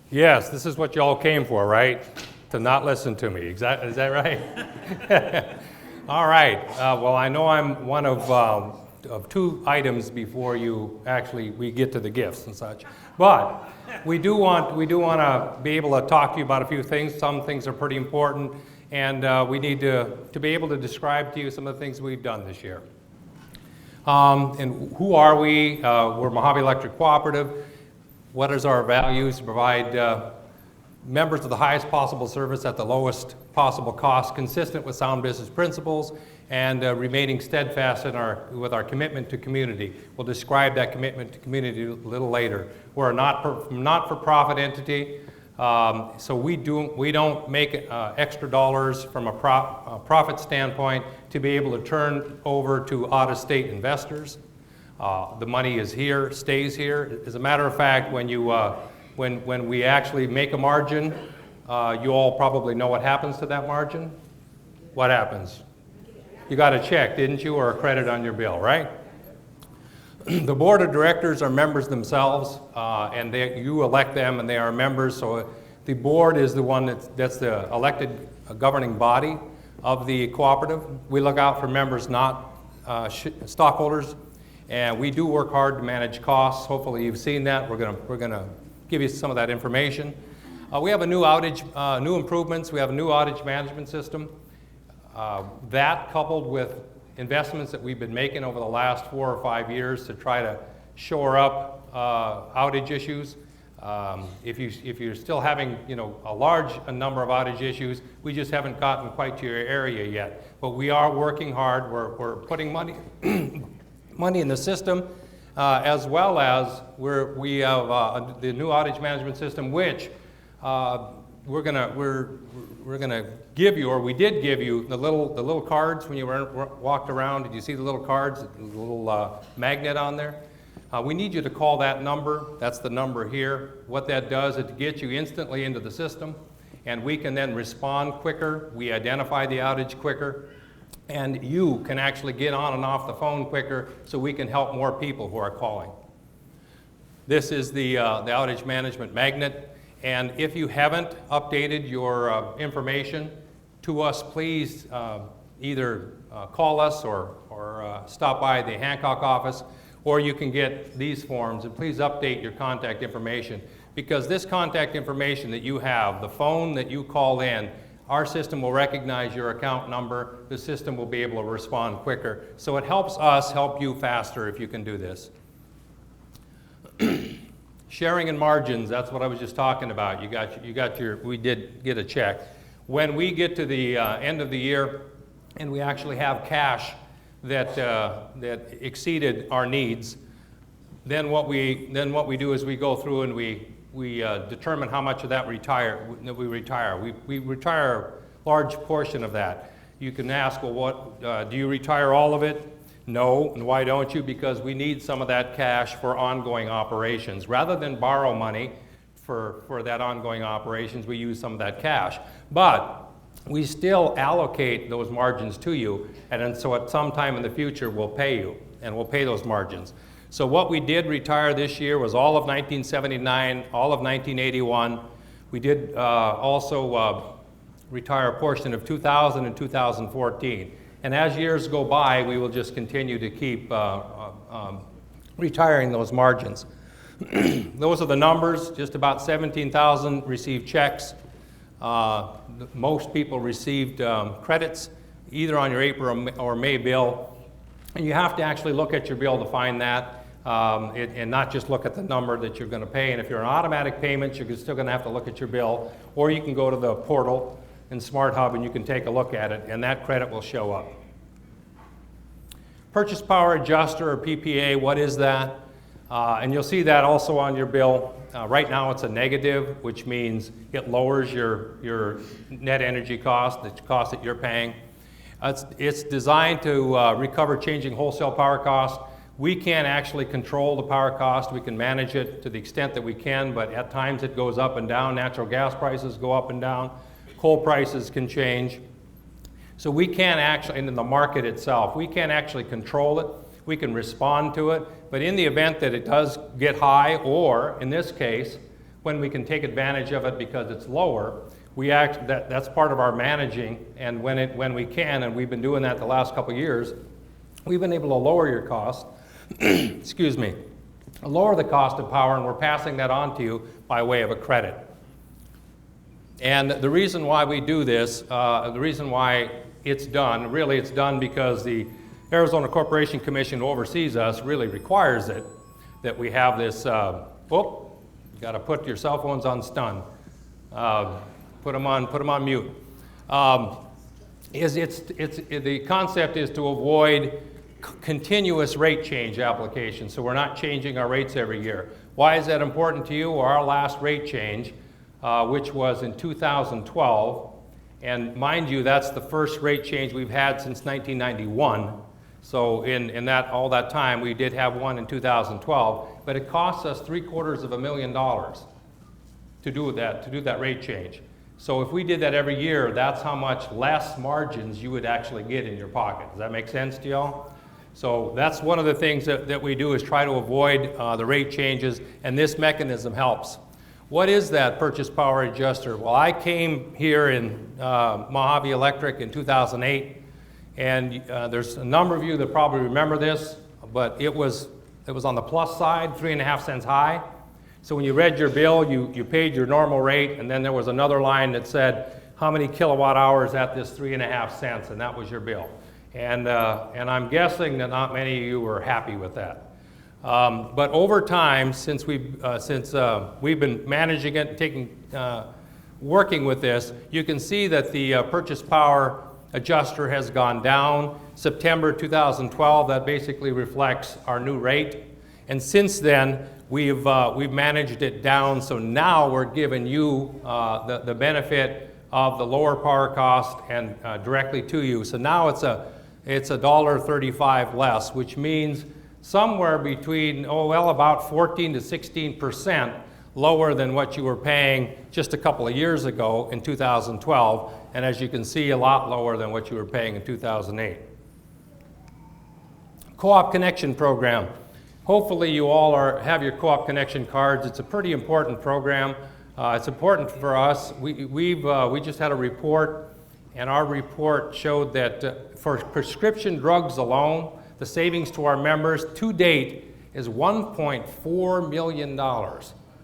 Yes, this is what you all came for, right? To not listen to me. Is that right? All right. Well, I know I'm one of two items before we get to the gifts and such. But we do want to be able to talk to you about a few things. Some things are pretty important, and we need to be able to describe to you some of the things we've done this year. And who are we? We're Mohave Electric Cooperative. What is our values? To provide members of the highest possible service at the lowest possible cost, consistent with sound business principles, and remaining steadfast with our commitment to community. We'll describe that commitment to community a little later. We're a not-for-profit entity, so we don't make extra dollars from a profit standpoint to be able to turn over to out-of-state investors. The money is here, stays here. As a matter of fact, when we actually make a margin, you all probably know what happens to that margin. What happens? You got a check, didn't you, or a credit on your bill, right? The board of directors are members themselves, and you elect them, and they are members. So the board is the one that's the elected governing body of the cooperative. We look out for members, not stockholders, and we do work hard to manage costs. Hopefully, you've seen that. We're gonna give you some of that information. We have a new improvements. We have a new outage management system. That coupled with investments that we've been making over the last 4 or 5 years to try to shore up outage issues. If you're still having a large number of outage issues, we just haven't gotten quite to your area yet. But we are working hard. We're putting money money in the system, as well as we have the new outage management system, which we're gonna give you, or we did give you, the little cards when you walked around. Did you see the little cards, the little magnet on there? We need you to call that number. That's the number here. What that does is it gets you instantly into the system, and we can then respond quicker. We identify the outage quicker, and you can actually get on and off the phone quicker, so we can help more people who are calling. This is the outage management magnet. And if you haven't updated your information to us, please either call us or stop by the Hancock office, or you can get these forms, and please update your contact information, because this contact information that you have, the phone that you call in, our system will recognize your account number. The system will be able to respond quicker. So it helps us help you faster if you can do this. Sharing and margins, that's what I was just talking about. We did get a check. When we get to the end of the year and we actually have cash that exceeded our needs, then what we do is we go through and we determine how much of that we retire. We retire a large portion of that. You can ask, well, do you retire all of it? No, and why don't you? Because we need some of that cash for ongoing operations. Rather than borrow money for that ongoing operations, we use some of that cash. But we still allocate those margins to you, and so at some time in the future, we'll pay you, and we'll pay those margins. So what we did retire this year was all of 1979, all of 1981. We did also retire a portion of 2000 and 2014. And as years go by, we will just continue to keep retiring those margins. Those are the numbers. Just about 17,000 received checks. Most people received credits, either on your April or May bill. And you have to actually look at your bill to find that, and not just look at the number that you're going to pay. And if you're an automatic payment, you're still going to have to look at your bill. Or you can go to the portal in Smart Hub and you can take a look at it, and that credit will show up. Purchase Power Adjuster, or PPA, what is that? And you'll see that also on your bill. Right now it's a negative, which means it lowers your net energy cost, the cost that you're paying. It's designed to recover changing wholesale power costs. We can't actually control the power cost. We can manage it to the extent that we can, but at times it goes up and down. Natural gas prices go up and down. Coal prices can change. So we can't actually, and in the market itself, we can't actually control it. we can respond to it. But in the event that it does get high, or in this case, when we can take advantage of it because it's lower, that's part of our managing, and when we can, and we've been doing that the last couple of years, we've been able to lower your cost, excuse me, lower the cost of power, and we're passing that on to you by way of a credit. And the reason why we do this, the reason why it's done, really it's done because the Arizona Corporation Commission who oversees us really requires it, that we have this, you got to put your cell phones on stun. Put them on mute. The concept is to avoid continuous rate change applications, so we're not changing our rates every year. Why is that important to you? Well, our last rate change, which was in 2012, and mind you, that's the first rate change we've had since 1991. So in all that time, we did have one in 2012, but it costs us $750,000 to do that rate change. So if we did that every year, that's how much less margins you would actually get in your pocket. Does that make sense to y'all? So that's one of the things that we do, is try to avoid the rate changes, and this mechanism helps. What is that purchase power adjuster? Well, I came here in Mohave Electric in 2008, and there's a number of you that probably remember this, but it was on the plus side, 3.5 cents high. So when you read your bill, you paid your normal rate, and then there was another line that said how many kilowatt hours at this 3.5 cents, and that was your bill. And I'm guessing that not many of you were happy with that. But over time, since we've been managing it, working with this, you can see that the purchase power adjuster has gone down. September 2012, that basically reflects our new rate. And since then, we've managed it down, so now we're giving you the benefit of the lower power cost and directly to you. So now it's $1.35 less, which means somewhere between, about 14 to 16% lower than what you were paying just a couple of years ago in 2012, and as you can see, a lot lower than what you were paying in 2008. Co-op connection program. Hopefully you all have your co-op connection cards. It's a pretty important program. It's important for us. We just had a report, and our report showed that for prescription drugs alone, the savings to our members to date is $1.4 million.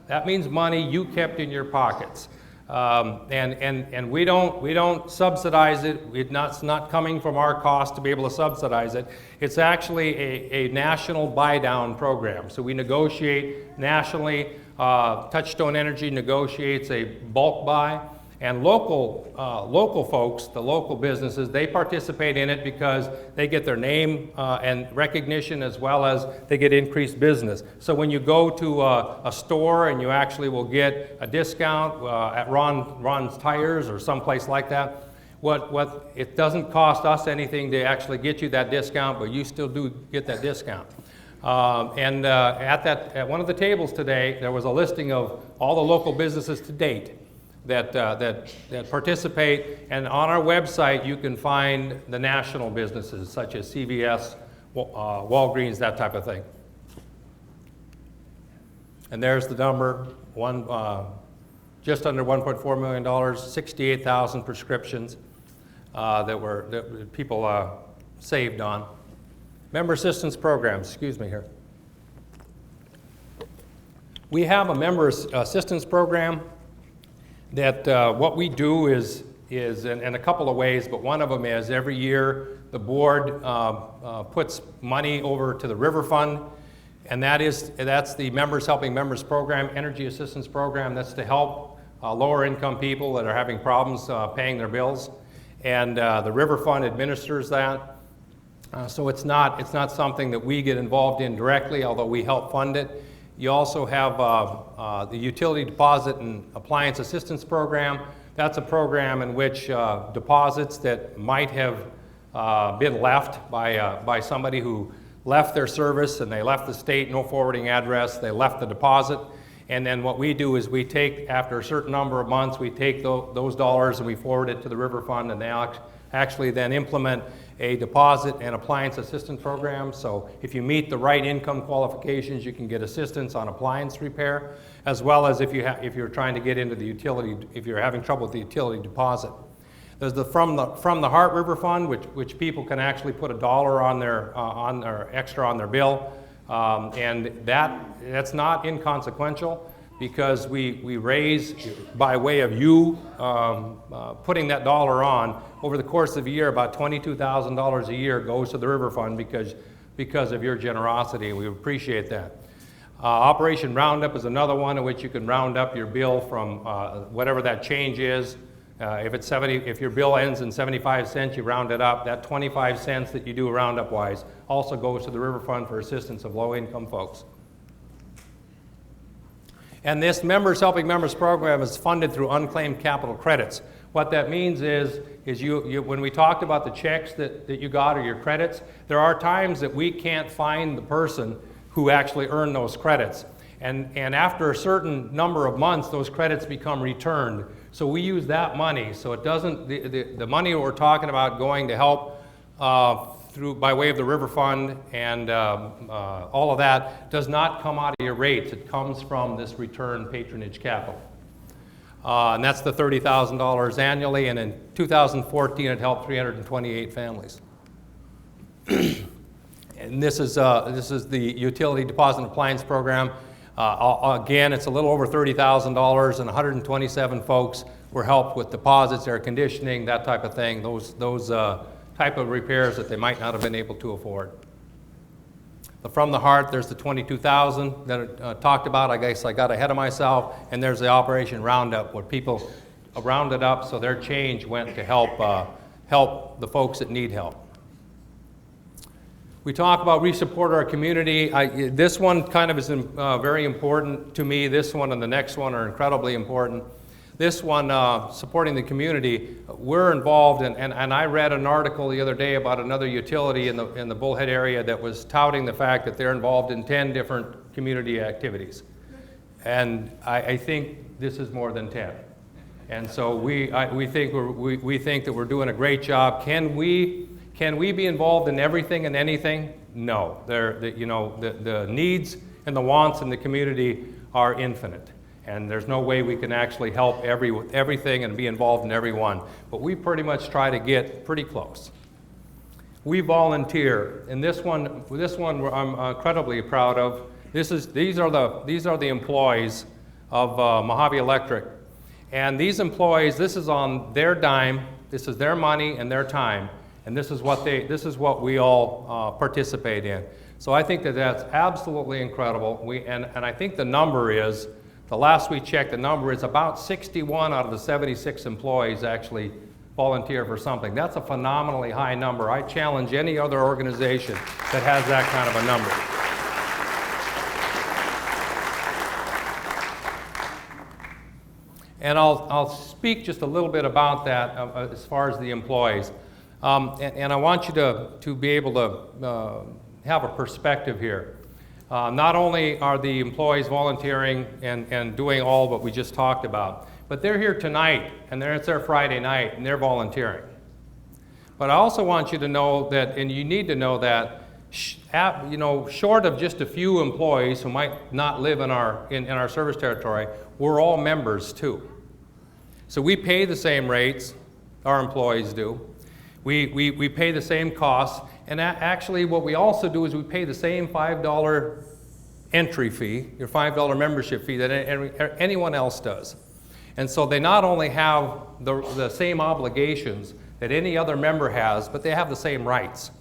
That means money you kept in your pockets. And we don't subsidize it. It's not coming from our cost to be able to subsidize it. It's actually a national buy-down program. So we negotiate nationally. Touchstone Energy negotiates a bulk buy. And local folks, the local businesses, they participate in it because they get their name and recognition, as well as they get increased business. So when you go to a store and you actually will get a discount at Ron's Tires or someplace like that, it doesn't cost us anything to actually get you that discount, but you still do get that discount. At one of the tables today, there was a listing of all the local businesses to date that participate, and on our website you can find the national businesses such as CVS, Walgreens, that type of thing. And there's the number, just under $1.4 million, 68,000 prescriptions that people saved on. Member assistance programs, excuse me here. We have a member assistance program that what we do is in a couple of ways, but one of them is every year the board puts money over to the River Fund, and that's the Members Helping Members program, energy assistance program. That's to help lower income people that are having problems paying their bills, and the River Fund administers that. So it's not something that we get involved in directly, although we help fund it. You also have the Utility Deposit and Appliance Assistance Program. That's a program in which deposits that might have been left by somebody who left their service and they left the state, no forwarding address, they left the deposit. And then what we do is we take, after a certain number of months, we take those dollars and we forward it to the River Fund, and they actually then implement a deposit and appliance assistance program. So if you meet the right income qualifications, you can get assistance on appliance repair, as well as if you're trying to get into the utility, if you're having trouble with the utility deposit. There's the From the Heart River Fund, which people can actually put $1 on their extra on their bill, and that's not inconsequential, because we raise, by way of you putting that $1 on, over the course of a year, about $22,000 a year goes to the River Fund because of your generosity, and we appreciate that. Operation Roundup is another one in which you can round up your bill from whatever that change is. If your bill ends in 75 cents, you round it up. That 25 cents that you do roundup-wise also goes to the River Fund for assistance of low-income folks. And this Members Helping Members program is funded through unclaimed capital credits. What that means is when we talked about the checks that you got or your credits, there are times that we can't find the person who actually earned those credits. And after a certain number of months, those credits become returned. So we use that money. So it doesn't, the money we're talking about going to help by way of the River Fund and all of that does not come out of your rates. It comes from this return patronage capital. And that's the $30,000 annually, and in 2014 it helped 328 families. And this is the Utility Deposit and Appliance Program. Again, it's a little over $30,000, and 127 folks were helped with deposits, air conditioning, that type of thing, those type of repairs that they might not have been able to afford. From the Heart, there's the $22,000 that I talked about. I guess I got ahead of myself. And there's the Operation Roundup, where people rounded up so their change went to help the folks that need help. We talk about we support our community. This one kind of is very important to me. This one and the next one are incredibly important. This one, supporting the community, we're involved in, and I read an article the other day about another utility in the Bullhead area that was touting the fact that they're involved in 10 different community activities. And I think this is more than 10. And so we think that we're doing a great job. Can we be involved in everything and anything? No. The needs and the wants in the community are infinite. And there's no way we can actually help everything and be involved in everyone. But we pretty much try to get pretty close. We volunteer, and this one I'm incredibly proud of. These are the employees of Mohave Electric, and these employees, this is on their dime. This is their money and their time, and this is what we all participate in. So I think that's absolutely incredible. And I think the number is. The last we checked, the number is about 61 out of the 76 employees actually volunteer for something. That's a phenomenally high number. I challenge any other organization that has that kind of a number. And I'll speak just a little bit about that as far as the employees. And I want you to be able to have a perspective here. Not only are the employees volunteering and doing all what we just talked about, but they're here tonight, and it's their Friday night, and they're volunteering. But I also want you to know that, and you need to know that, short of just a few employees who might not live in our service territory, we're all members too. So we pay the same rates, our employees do. We pay the same costs. And actually, what we also do is we pay the same $5 entry fee, your $5 membership fee that anyone else does. And so they not only have the same obligations that any other member has, but they have the same rights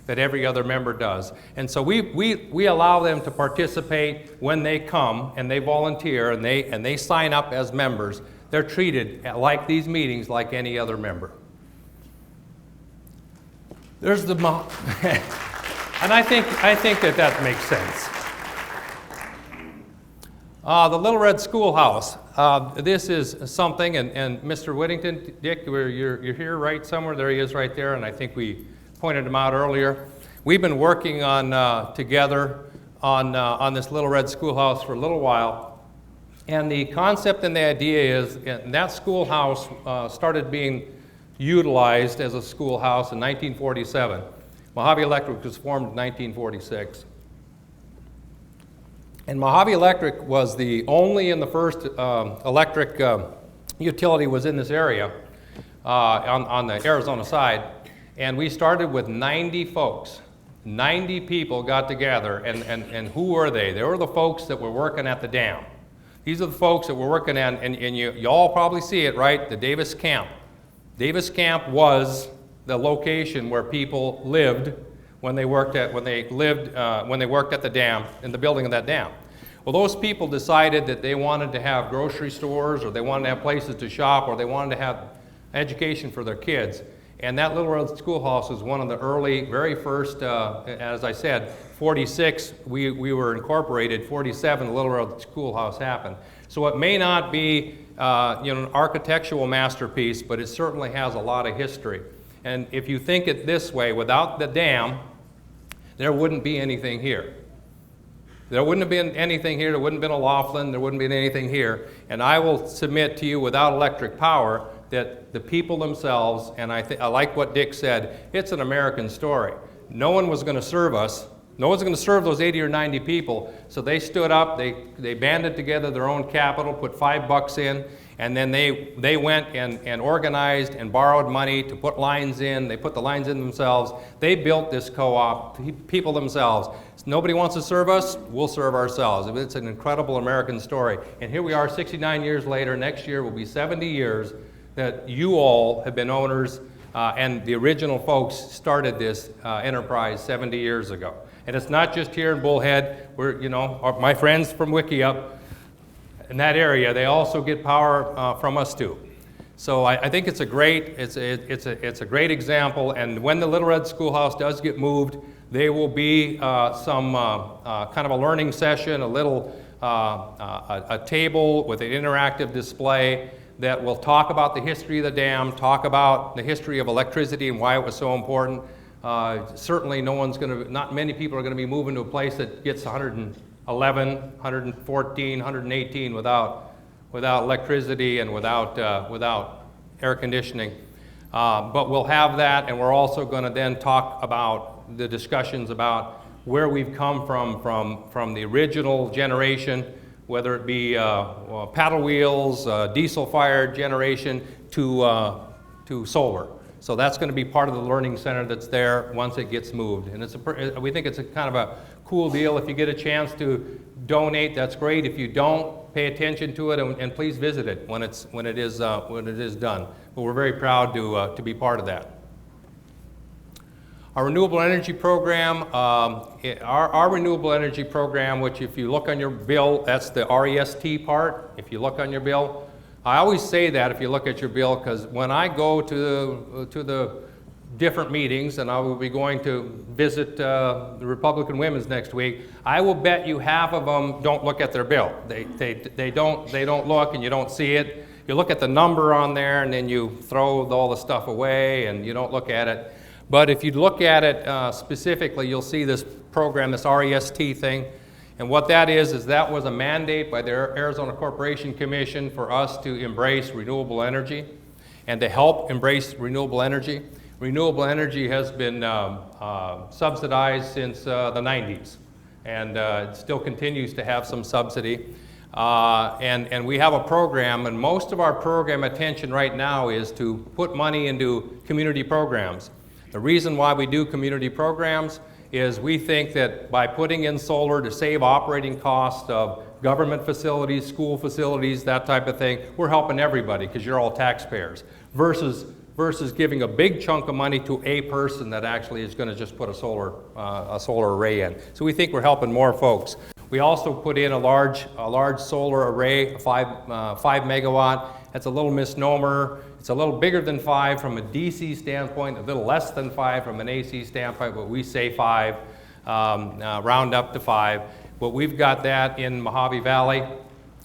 that every other member does. And so we allow them to participate when they come and they volunteer and they sign up as members. They're treated like these meetings like any other member. There's the and I think that makes sense. The Little Red Schoolhouse. This is something, and Mr. Whittington, Dick, you're here right somewhere. There he is right there, and I think we pointed him out earlier. We've been working on together on this Little Red Schoolhouse for a little while, and the concept and the idea is that schoolhouse started being utilized as a schoolhouse in 1947. Mohave Electric was formed in 1946. And Mohave Electric was the only and the first electric utility was in this area on the Arizona side. And we started with 90 folks. 90 people got together, and who were they? They were the folks that were working at the dam. These are the folks that were working on, and you all probably see it, right? The Davis Camp. Davis Camp was the location where people lived when they worked at the dam, in the building of that dam. Well, those people decided that they wanted to have grocery stores, or they wanted to have places to shop, or they wanted to have education for their kids. And that Little Red Schoolhouse was one of the early, very first, as I said, 46, we were incorporated, 47, the Little Red Schoolhouse happened. So it may not be an architectural masterpiece, but it certainly has a lot of history. And if you think it this way, without the dam, there wouldn't be anything here. There wouldn't have been anything here, there wouldn't have been a Laughlin, there wouldn't have been anything here. And I will submit to you, without electric power, that the people themselves, and I like what Dick said, it's an American story. No one was going to serve us. No one's going to serve those 80 or 90 people. So they stood up, they banded together their own capital, put $5 in, and then they went and organized and borrowed money to put lines in. They put the lines in themselves. They built this co-op, people themselves. Nobody wants to serve us, we'll serve ourselves. It's an incredible American story. And here we are 69 years later. Next year will be 70 years that you all have been owners, and the original folks started this enterprise 70 years ago. And it's not just here in Bullhead. My friends from Wickiup in that area, they also get power from us too. So I think it's a great example. And when the Little Red Schoolhouse does get moved, there will be some kind of a learning session, a table with an interactive display that will talk about the history of the dam, talk about the history of electricity and why it was so important. Certainly not many people are going to be moving to a place that gets 111, 114, 118 without electricity and without air conditioning. But we'll have that, and we're also going to then talk about the discussions about where we've come from the original generation, whether it be paddle wheels, diesel-fired generation, to solar. So that's going to be part of the learning center that's there once it gets moved. And we think it's a kind of a cool deal. If you get a chance to donate, that's great. If you don't, pay attention to it and please visit it when it is done. But we're very proud to be part of that. Our renewable energy program, our renewable energy program, which if you look on your bill, that's the REST part. If you look on your bill, I always say that if you look at your bill, because when I go to the different meetings, and I will be going to visit the Republican Women's next week, I will bet you half of them don't look at their bill. They don't look, and you don't see it. You look at the number on there, and then you throw all the stuff away, and you don't look at it. But if you look at it specifically, you'll see this program, this REST thing. And what that is that was a mandate by the Arizona Corporation Commission for us to embrace renewable energy and to help embrace renewable energy. Renewable energy has been subsidized since the 90s, and it still continues to have some subsidy. And we have a program, and most of our program attention right now is to put money into community programs. The reason why we do community programs is we think that by putting in solar to save operating costs of government facilities, school facilities, that type of thing, we're helping everybody because you're all taxpayers, versus giving a big chunk of money to a person that actually is going to just put a solar array in. So we think we're helping more folks. We also put in a large solar array, 5 megawatt. That's a little misnomer. It's a little bigger than 5 from a DC standpoint, a little less than 5 from an AC standpoint, but we say 5, round up to 5. But we've got that in Mohave Valley,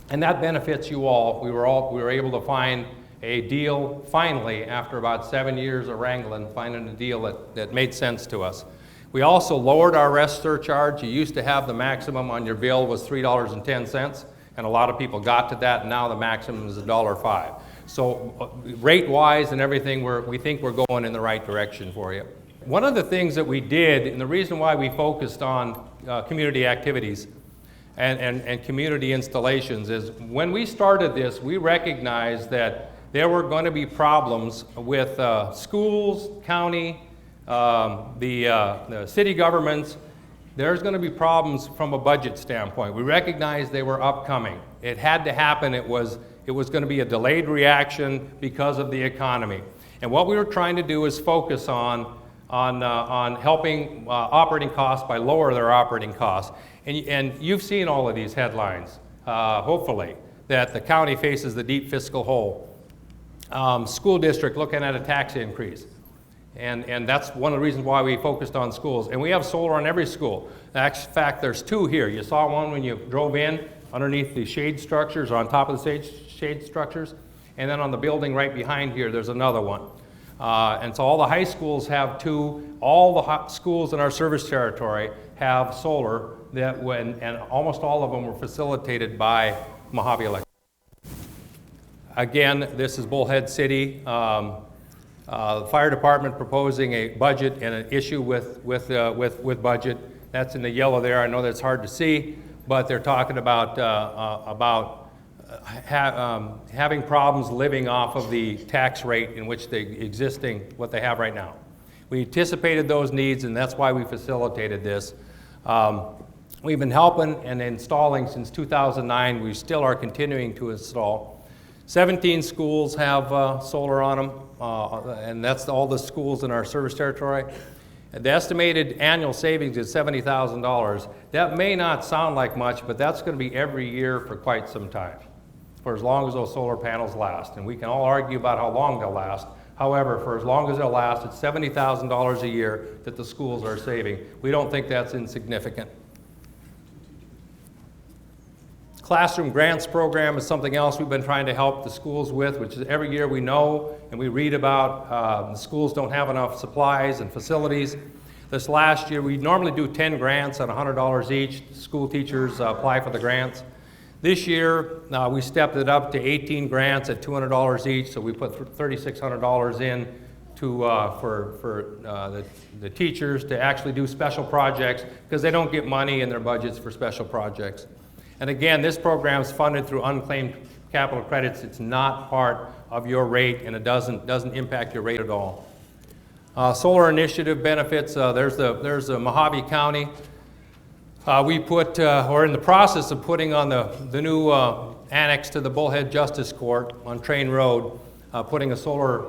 and that benefits you all. We were able to find a deal finally after about 7 years of wrangling, finding a deal that made sense to us. We also lowered our rest surcharge. You used to have the maximum on your bill was $3.10, and a lot of people got to that, and now the maximum is $1.05. So rate-wise and everything, we think we're going in the right direction for you. One of the things that we did, and the reason why we focused on community activities and community installations is when we started this, we recognized that there were going to be problems with schools, county, the city governments. There's going to be problems from a budget standpoint. We recognized they were upcoming. It had to happen. It was going to be a delayed reaction because of the economy. And what we were trying to do is focus on helping operating costs by lower their operating costs. And you've seen all of these headlines, hopefully, that the county faces the deep fiscal hole. School district looking at a tax increase. And that's one of the reasons why we focused on schools. And we have solar on every school. In fact, there's two here. You saw one when you drove in underneath the shade structures, or on top of the shade structures. And then on the building right behind here, there's another one. And so all the high schools have two. All the schools in our service territory have solar, and almost all of them were facilitated by Mohave Electric. Again, this is Bullhead City. The fire department proposing a budget and an issue with budget. That's in the yellow there. I know that's hard to see, but they're talking about having problems living off of the tax rate in which what they have right now. We anticipated those needs, and that's why we facilitated this. We've been helping and installing since 2009. We still are continuing to install. 17 schools have solar on them, and that's all the schools in our service territory. The estimated annual savings is $70,000. That may not sound like much, but that's going to be every year for quite some time, for as long as those solar panels last. And we can all argue about how long they'll last. However, for as long as they'll last, it's $70,000 a year that the schools are saving. We don't think that's insignificant. Classroom grants program is something else we've been trying to help the schools with, which is every year we know and we read about the schools don't have enough supplies and facilities. This last year, we normally do 10 grants at $100 each. School teachers apply for the grants. This year, we stepped it up to 18 grants at $200 each, so we put $3,600 in for the teachers to actually do special projects because they don't get money in their budgets for special projects. And again, this program is funded through unclaimed capital credits. It's not part of your rate, and it doesn't impact your rate at all. Solar initiative benefits, there's the Mohave County. We're in the process of putting on the new annex to the Bullhead Justice Court on Train Road, putting a solar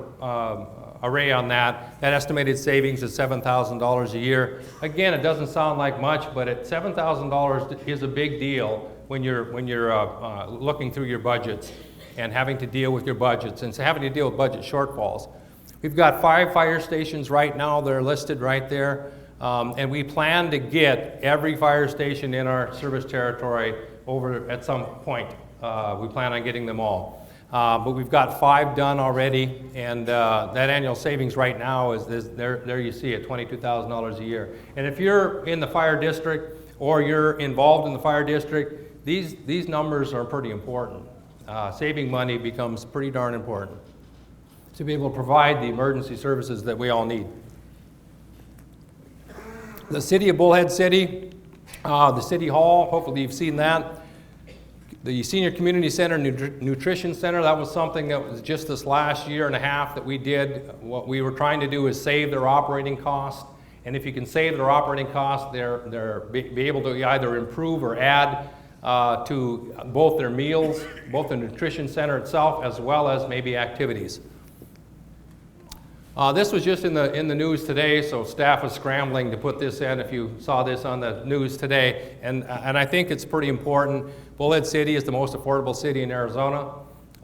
array on that. That estimated savings is $7,000 a year. Again, it doesn't sound like much, but at $7,000 is a big deal when you're looking through your budgets and having to deal with your budgets and having to deal with budget shortfalls. We've got 5 fire stations right now. They're listed right there. And we plan to get every fire station in our service territory over at some point. We plan on getting them all. But we've got 5 done already, and that annual savings right now is there you see it, $22,000 a year. And if you're in the fire district or you're involved in the fire district, these numbers are pretty important. Saving money becomes pretty darn important to be able to provide the emergency services that we all need. The City of Bullhead City, the City Hall, hopefully you've seen that. The Senior Community Center, Nutrition Center, that was something that was just this last year and a half that we did. What we were trying to do is save their operating costs. And if you can save their operating costs, be able to either improve or add to both their meals, both the nutrition center itself, as well as maybe activities. This was just in the news today, so staff was scrambling to put this in if you saw this on the news today. And I think it's pretty important. Bullhead City is the most affordable city in Arizona.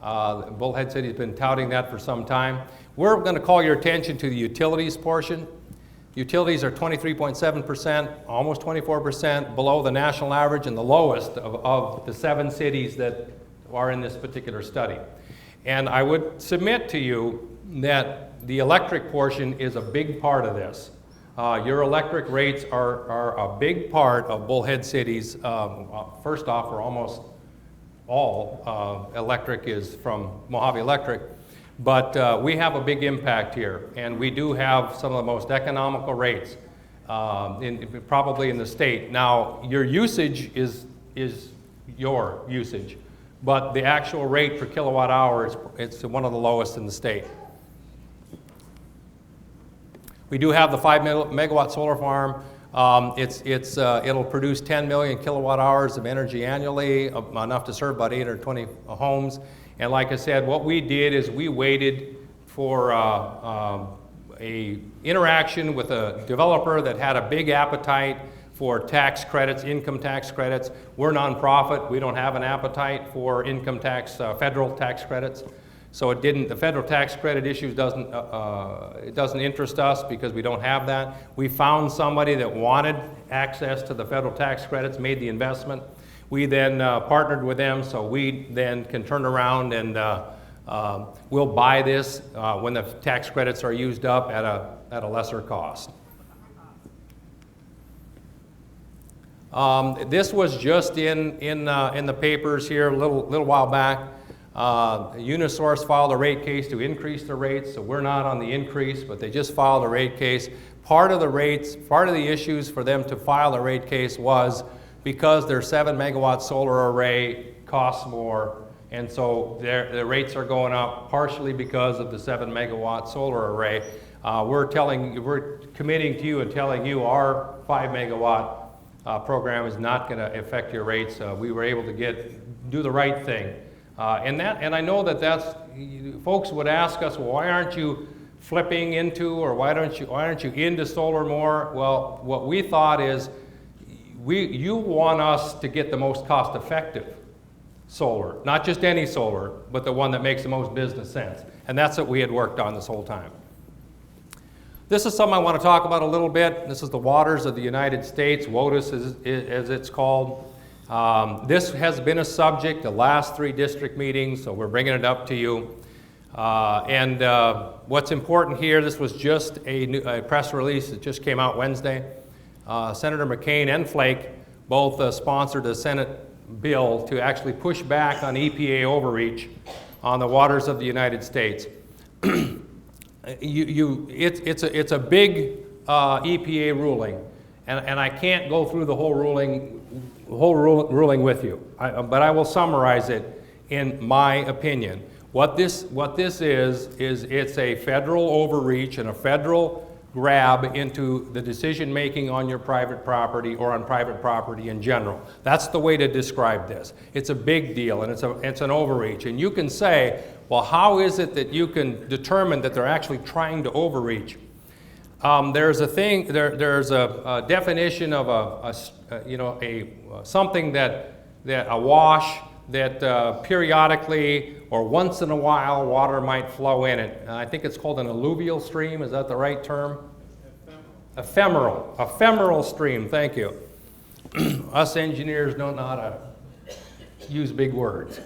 Bullhead City has been touting that for some time. We're going to call your attention to the utilities portion. Utilities are 23.7%, almost 24% below the national average and the lowest of the 7 cities that are in this particular study. And I would submit to you that the electric portion is a big part of this. Your electric rates are a big part of Bullhead City's, first off, we're almost all electric is from Mohave Electric. But we have a big impact here, and we do have some of the most economical rates probably in the state. Now, your usage is your usage, but the actual rate per kilowatt hour it's one of the lowest in the state. We do have the 5 megawatt solar farm. It'll produce 10 million kilowatt hours of energy annually, enough to serve about 820 homes. And like I said, what we did is we waited for a interaction with a developer that had a big appetite for tax credits, income tax credits. We're nonprofit. We don't have an appetite for income tax, federal tax credits. So the federal tax credit issues it doesn't interest us because we don't have that. We found somebody that wanted access to the federal tax credits, made the investment. We then partnered with them, so we then can turn around and we'll buy this when the tax credits are used up at a lesser cost. This was just in the papers here a little while back. Unisource filed a rate case to increase the rates, so we're not on the increase, but they just filed a rate case. Part of the issues for them to file a rate case was because their 7 megawatt solar array costs more, and so their rates are going up partially because of the 7 megawatt solar array. We're committing to you and telling you our 5 megawatt program is not going to affect your rates. We were able to do the right thing. And I know that folks would ask us, well, why aren't you flipping into, or why aren't you into solar more? Well, what we thought is, you want us to get the most cost-effective solar, not just any solar, but the one that makes the most business sense. And that's what we had worked on this whole time. This is something I want to talk about a little bit. This is the waters of the United States, WOTUS as it's called. This has been a subject the last 3 district meetings, so we're bringing it up to you. What's important here, this was just a press release that just came out Wednesday. Senator McCain and Flake both sponsored a Senate bill to actually push back on EPA overreach on the waters of the United States. It's a big EPA ruling, and I can't go through the whole ruling with you, but I will summarize it in my opinion. What this is it's a federal overreach and a federal grab into the decision making on your private property or on private property in general. That's the way to describe this. It's a big deal, and it's an overreach. And you can say, well, how is it that you can determine that they're actually trying to overreach? There's a definition of something that a wash that periodically or once in a while water might flow in it. I think it's called an alluvial stream. Is that the right term? Ephemeral stream. Thank you. Us engineers don't know how to use big words.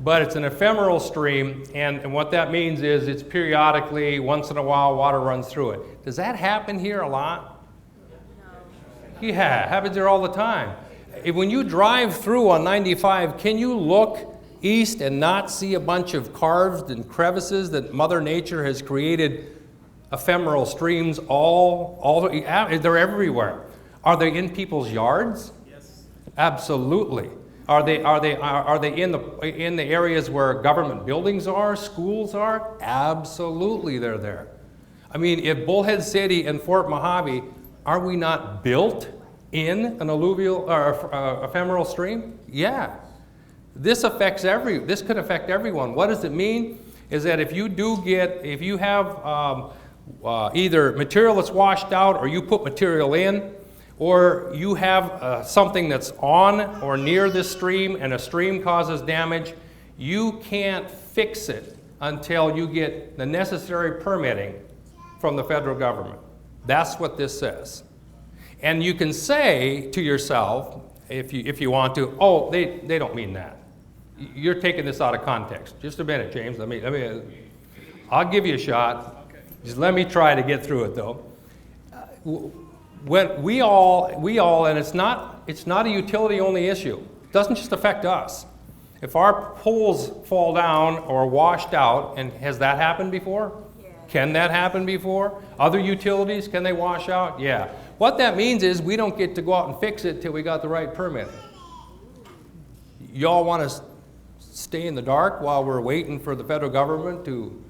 But it's an ephemeral stream, and what that means is it's periodically, once in a while, water runs through it. Does that happen here a lot? No. Yeah, it happens here all the time. When you drive through on 95, can you look east and not see a bunch of carved and crevices that Mother Nature has created? Ephemeral streams, they're everywhere. Are they in people's yards? Yes. Absolutely. Are they in the areas where government buildings are, schools are? Absolutely, they're there. I mean, if Bullhead City and Fort Mohave, are we not built in an alluvial or ephemeral stream? Yeah. This could affect everyone. What does it mean? Is that if you have either material that's washed out, or you put material in, or you have something that's on or near this stream and a stream causes damage, you can't fix it until you get the necessary permitting from the federal government. That's what this says. And you can say to yourself, if you want to, oh, they don't mean that. You're taking this out of context. Just a minute, James. I'll give you a shot. Just let me try to get through it, though. When we all, and it's not a utility-only issue. It doesn't just affect us. If our poles fall down or washed out, and has that happened before? Yeah. Can that happen before? Other utilities, can they wash out? Yeah. What that means is we don't get to go out and fix it till we got the right permit. Y'all want to stay in the dark while we're waiting for the federal government to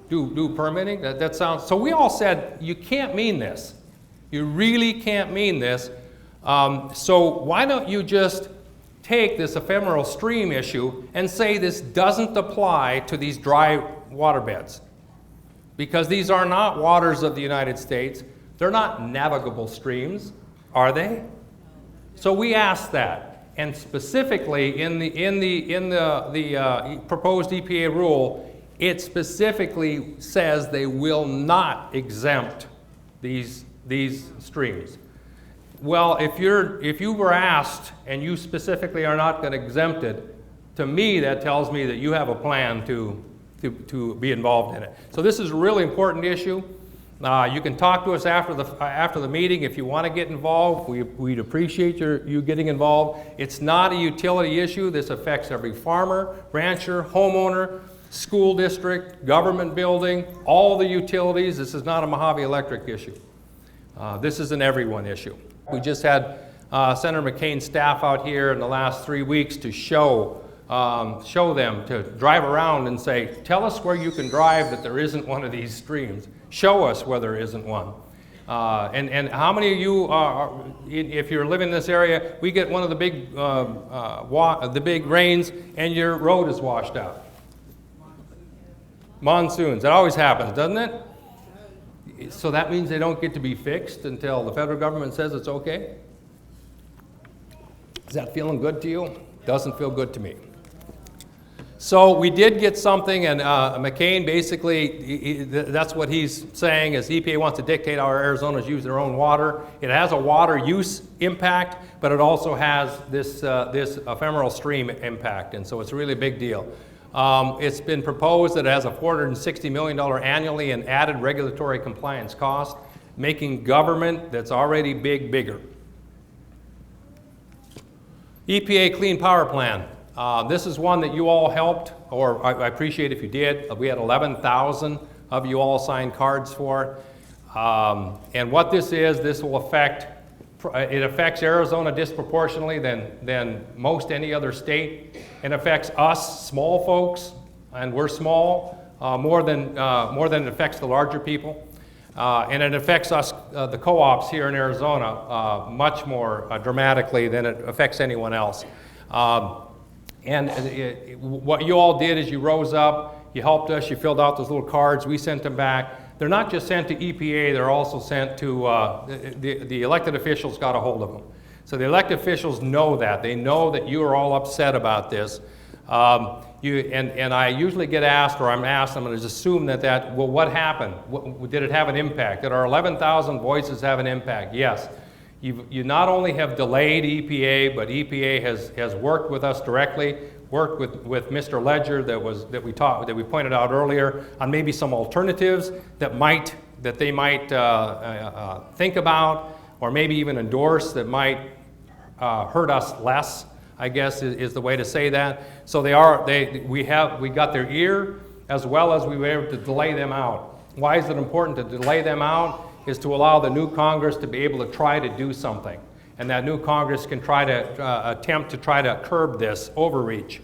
do permitting? That sounds, so we all said, you can't mean this. You really can't mean this. So why don't you just take this ephemeral stream issue and say this doesn't apply to these dry waterbeds? Because these are not waters of the United States. They're not navigable streams, are they? So we asked that, and specifically in the proposed EPA rule, it specifically says they will not exempt these streams. Well, if you were asked and you specifically are not going to exempt it, to me that tells me that you have a plan to be involved in it. So this is a really important issue. You can talk to us after the meeting if you want to get involved. We'd appreciate you getting involved. It's not a utility issue. This affects every farmer, rancher, homeowner, school district, government building, all the utilities. This is not a Mohave Electric issue. This is an everyone issue. We just had Senator McCain's staff out here in the last 3 weeks to show them, to drive around and say, tell us where you can drive that there isn't one of these streams. Show us where there isn't one. And how many of you are, if you're living in this area, we get one of the big rains and your road is washed out. Monsoons, that always happens, doesn't it? So that means they don't get to be fixed until the federal government says it's okay? Is that feeling good to you? Doesn't feel good to me. So we did get something, and McCain basically, that's what he's saying, is EPA wants to dictate how our Arizona's use their own water. It has a water use impact, but it also has this ephemeral stream impact, and so it's a really big deal. It's been proposed that it has a $460 million annually in added regulatory compliance cost, making government that's already big, bigger. EPA Clean Power Plan. This is one that you all helped, or I appreciate if you did. We had 11,000 of you all signed cards for. And what this is, this will it affects Arizona disproportionately than most any other state. It affects us, small folks, and we're small, more than it affects the larger people. And it affects us, the co-ops here in Arizona, much more dramatically than it affects anyone else. What you all did is you rose up, you helped us, you filled out those little cards, we sent them back. They're not just sent to EPA, they're also sent to, the elected officials got a hold of them. So the elected officials know that. They know that you are all upset about this. And I usually get asked, or I'm asked, I'm going to assume well, what happened? Did it have an impact? Did our 11,000 voices have an impact? Yes. You not only have delayed EPA, but EPA has worked with us directly, worked with Mr. Ledger that we pointed out earlier on maybe some alternatives that they might think about, or maybe even endorse that might hurt us less, I guess is the way to say that. So we got their ear, as well as we were able to delay them out. Why is it important to delay them out? Is to allow the new Congress to be able to try to do something. And that new Congress can try to attempt to try to curb this overreach.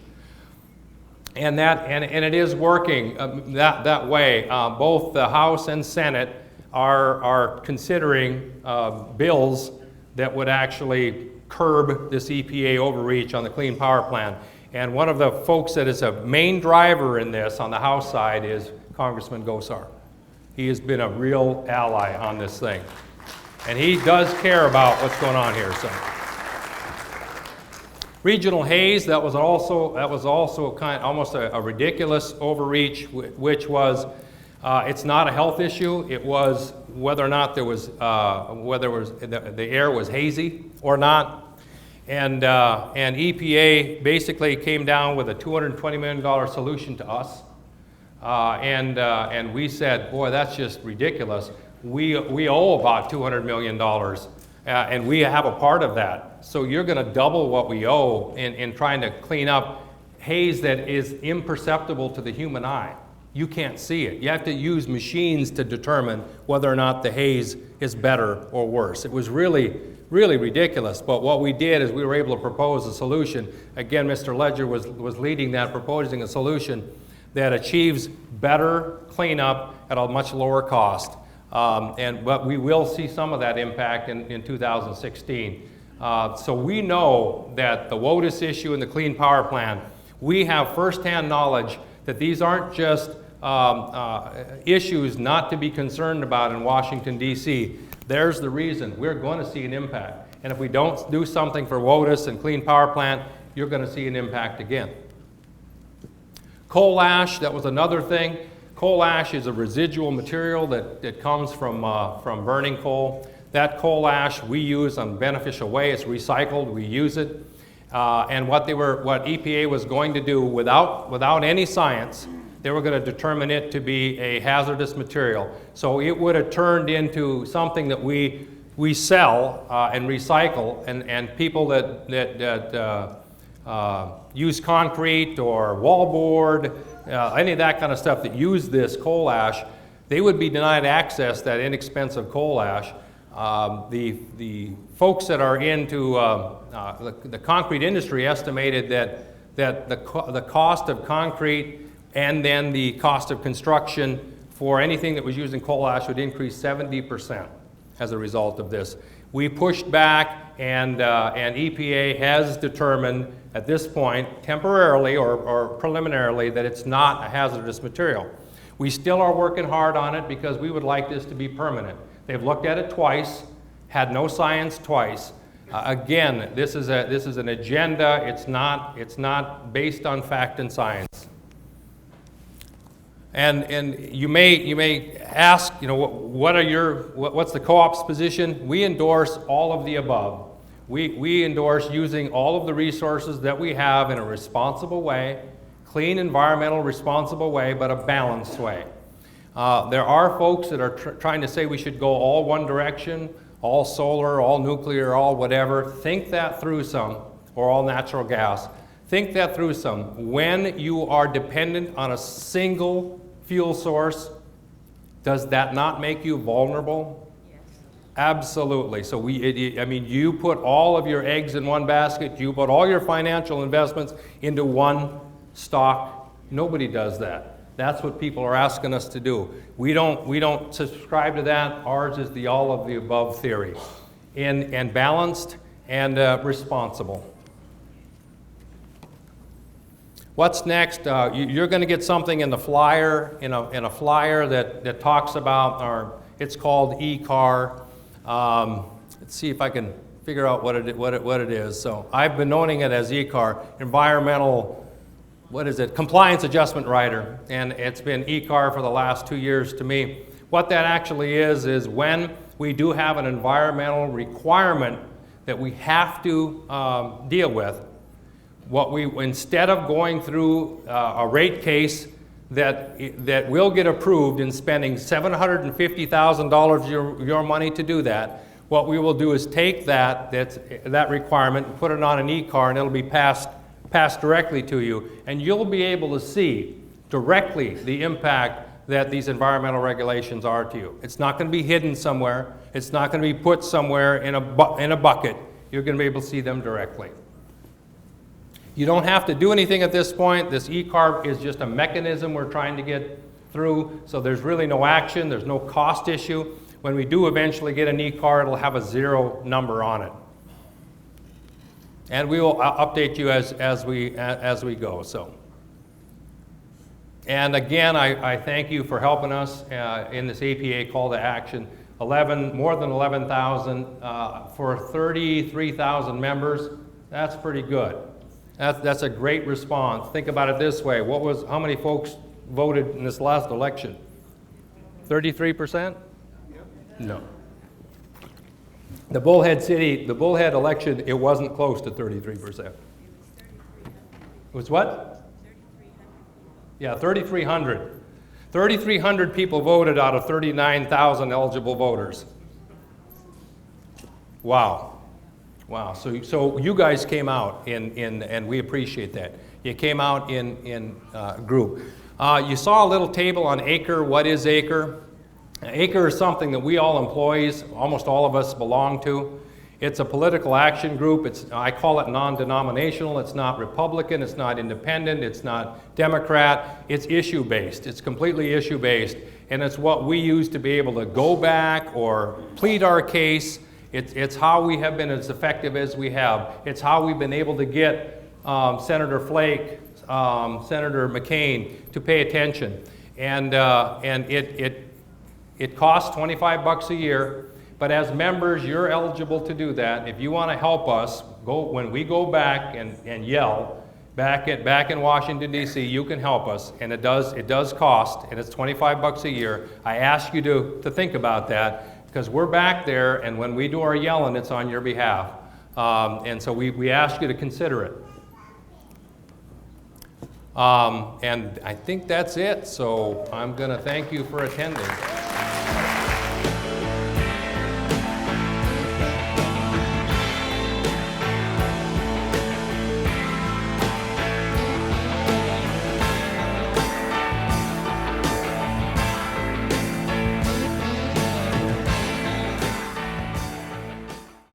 And it is working that way. Both the House and Senate are considering bills that would actually curb this EPA overreach on the Clean Power Plan. And one of the folks that is a main driver in this on the House side is Congressman Gosar. He has been a real ally on this thing. And he does care about what's going on here. So, regional haze, that was also almost a ridiculous overreach, which was it's not a health issue. It was whether or not the air was hazy or not. And EPA basically came down with a $220 million solution to us. And we said, boy, that's just ridiculous. We owe about $200 million, and we have a part of that. So you're going to double what we owe in trying to clean up haze that is imperceptible to the human eye. You can't see it. You have to use machines to determine whether or not the haze is better or worse. It was really, really ridiculous. But what we did is we were able to propose a solution. Again, Mr. Ledger was leading that, proposing a solution that achieves better cleanup at a much lower cost. But we will see some of that impact in 2016. So we know that the WOTUS issue and the Clean Power Plan, we have firsthand knowledge that these aren't just issues not to be concerned about in Washington, D.C. There's the reason. We're going to see an impact. And if we don't do something for WOTUS and Clean Power Plant, you're going to see an impact again. Coal ash, that was another thing. Coal ash is a residual material that comes from burning coal. That coal ash we use in a beneficial way. It's recycled. We use it. And what EPA was going to do without any science, they were going to determine it to be a hazardous material. So it would have turned into something that we sell and recycle, and people that use concrete or wallboard, any of that kind of stuff that use this coal ash, they would be denied access to that inexpensive coal ash. The folks that are into the concrete industry estimated that the cost of concrete and then the cost of construction for anything that was using coal ash would increase 70% as a result of this. We pushed back, and EPA has determined at this point, temporarily or preliminarily, that it's not a hazardous material. We still are working hard on it because we would like this to be permanent. They've looked at it twice, had no science twice. Again, this is an agenda. It's not based on fact and science. And you may ask, what's the co-op's position? We endorse all of the above. We endorse using all of the resources that we have in a responsible way, clean, environmental, responsible way, but a balanced way. There are folks that are trying to say we should go all one direction, all solar, all nuclear, all whatever. Think that through some, or all natural gas. Think that through some. When you are dependent on a single fuel source, does that not make you vulnerable? Yes. Absolutely. So you put all of your eggs in one basket, you put all your financial investments into one stock. Nobody does that. That's what people are asking us to do. We don't subscribe to that. Ours is the all of the above theory, and balanced and responsible. What's next? You're going to get something in the flyer, in a flyer that talks about it's called e-car. Let's see if I can figure out what it is. So I've been knowing it as e-car, environmental. What is it? Compliance Adjustment Rider, and it's been e-car for the last 2 years to me. What that actually is when we do have an environmental requirement that we have to deal with, instead of going through a rate case that will get approved and spending $750,000 of your money to do that, what we will do is take that requirement and put it on an e-car, and it'll be passed directly to you, and you'll be able to see directly the impact that these environmental regulations are to you. It's not going to be hidden somewhere. It's not going to be put somewhere in a bucket. You're going to be able to see them directly. You don't have to do anything at this point. This e-car is just a mechanism we're trying to get through, so there's really no action. There's no cost issue. When we do eventually get an e-car, it'll have a 0 number on it. And we will update you as we go. So, and again, I thank you for helping us in this APA call to action. More than 11,000 for 33,000 members. That's pretty good. That's a great response. Think about it this way: how many folks voted in this last election? 33%? No. The Bullhead election, it wasn't close to 33%. It was what? 3,300. Yeah, 3,300. 3,300 people voted out of 39,000 eligible voters. Wow. Wow, so you guys came out and we appreciate that. You came out in group. You saw a little table on ACRE. What is ACRE? ACRE is something that we all employees, almost all of us, belong to. It's a political action group. I call it non-denominational. It's not Republican, it's not independent, it's not Democrat. It's issue-based. It's completely issue-based. And it's what we use to be able to go back or plead our case. It's how we have been as effective as we have. It's how we've been able to get Senator Flake, Senator McCain to pay attention. And it costs $25 a year, but as members, you're eligible to do that. If you want to help us, when we go back and yell back in Washington, D.C., you can help us, and it does cost, and it's $25 a year. I ask you to think about that, because we're back there, and when we do our yelling, it's on your behalf. And so we ask you to consider it. And I think that's it, so I'm going to thank you for attending.